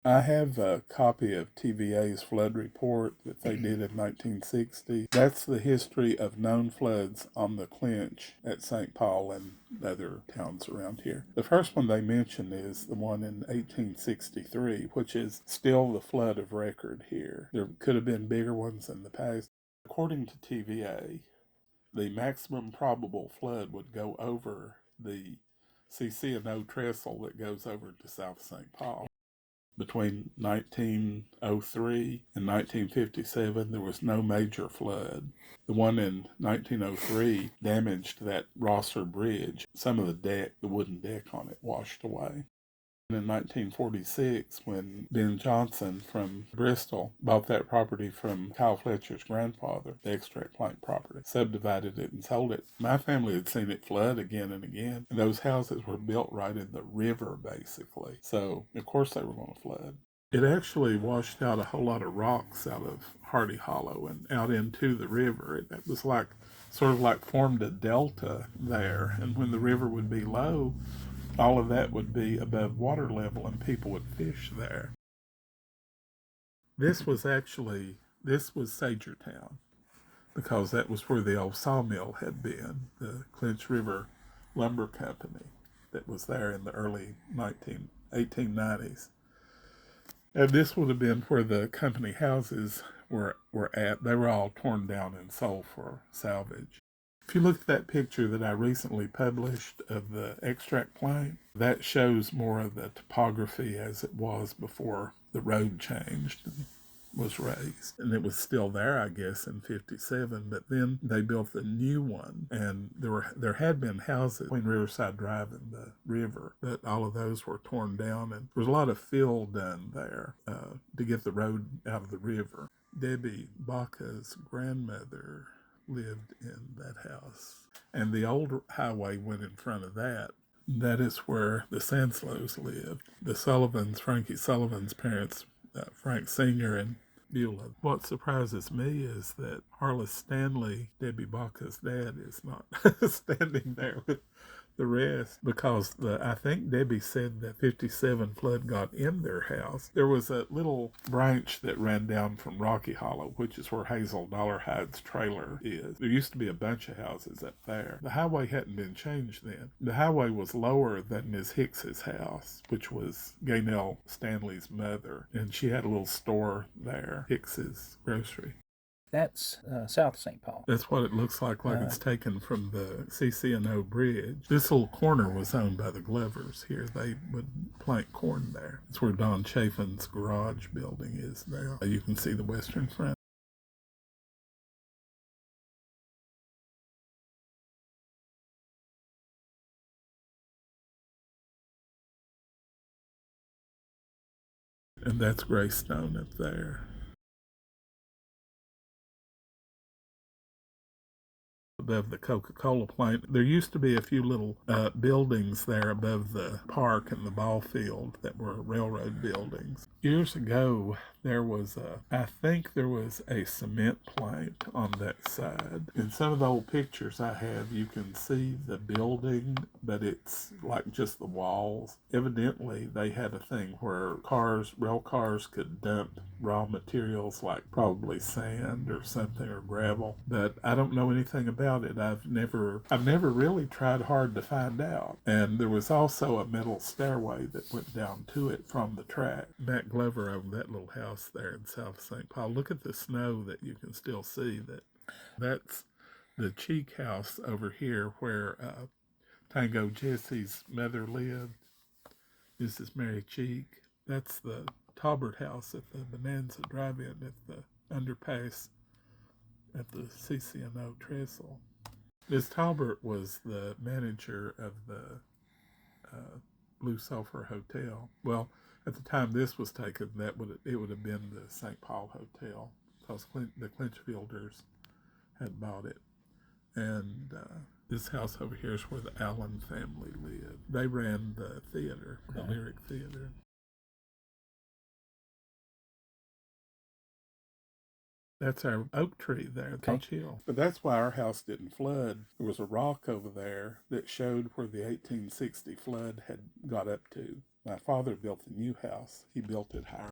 I have a copy of TVA's flood report that they did in 1960. That's the history of known floods on the Clinch at St. Paul and other towns around here. The first one they mention is the one in 1863, which is still the flood of record here. There could have been bigger ones in the past. According to TVA, the maximum probable flood would go over the CC&O trestle that goes over to South St. Paul. Between 1903 and 1957, there was no major flood. The one in 1903 damaged that Rosser Bridge. Some of the deck, the wooden deck on it, washed away. In 1946, when Ben Johnson from Bristol bought that property from Kyle Fletcher's grandfather, the extract plant property, subdivided it and sold it, my family had seen it flood again and again. And those houses were built right in the river, basically. So, of course, they were going to flood. It actually washed out a whole lot of rocks out of Hardy Hollow and out into the river. It was like, sort of like formed a delta there. And when the river would be low, all of that would be above water level and people would fish there. This was Sagertown, because that was where the old sawmill had been, the Clinch River Lumber Company that was there in the early 1890s. And this would have been where the company houses were at. They were all torn down and sold for salvage. If you look at that picture that I recently published of the extract plant, that shows more of the topography as it was before the road changed and was raised. And it was still there, I guess, in 57, but then they built the new one, and there had been houses between Riverside Drive and the river, but all of those were torn down, and there was a lot of fill done there to get the road out of the river. Debbie Baca's grandmother lived in that house. And the old highway went in front of that. That is where the Sanslows lived. The Sullivans, Frankie Sullivan's parents, Frank Sr. and Beulah. What surprises me is that Harless Stanley, Debbie Baca's dad, is not standing there with the rest, because I think Debbie said that 57 flood got in their house. There was a little branch that ran down from Rocky Hollow, which is where Hazel Dollarhide's trailer is. There used to be a bunch of houses up there. The highway hadn't been changed then. The highway was lower than Ms. Hicks's house, which was Gaynell Stanley's mother, and she had a little store there, Hicks's Grocery. That's South St. Paul. That's what it looks like it's taken from the CC&O bridge. This little corner was owned by the Glovers here. They would plant corn there. It's where Don Chafin's garage building is now. You can see the western front. And that's Greystone up there. Above the Coca-Cola plant. There used to be a few little buildings there above the park and the ball field that were railroad buildings. Years ago, I think there was a cement plant on that side. In some of the old pictures I have, you can see the building, but it's like just the walls. Evidently, they had a thing where rail cars could dump raw materials like probably sand or something or gravel, but I don't know anything about it. I've never really tried hard to find out. And there was also a metal stairway that went down to it from the track. Matt Glover owned that little house there in South St. Paul. Look at the snow that you can still see. That's the Cheek house over here where Tango Jesse's mother lived. This is Mary Cheek. That's the Talbert house at the Bonanza Drive-In at the underpass at the CC&O trestle. Miss Talbert was the manager of the Blue Sulphur Hotel. Well, at the time this was taken, it would have been the St. Paul Hotel, because the Clinchfielders had bought it. And this house over here is where the Allen family lived. They ran the theater, the Lyric Theater. That's our oak tree there, Coach Hill. But that's why our house didn't flood. There was a rock over there that showed where the 1860 flood had got up to. my father built the new house. He built it higher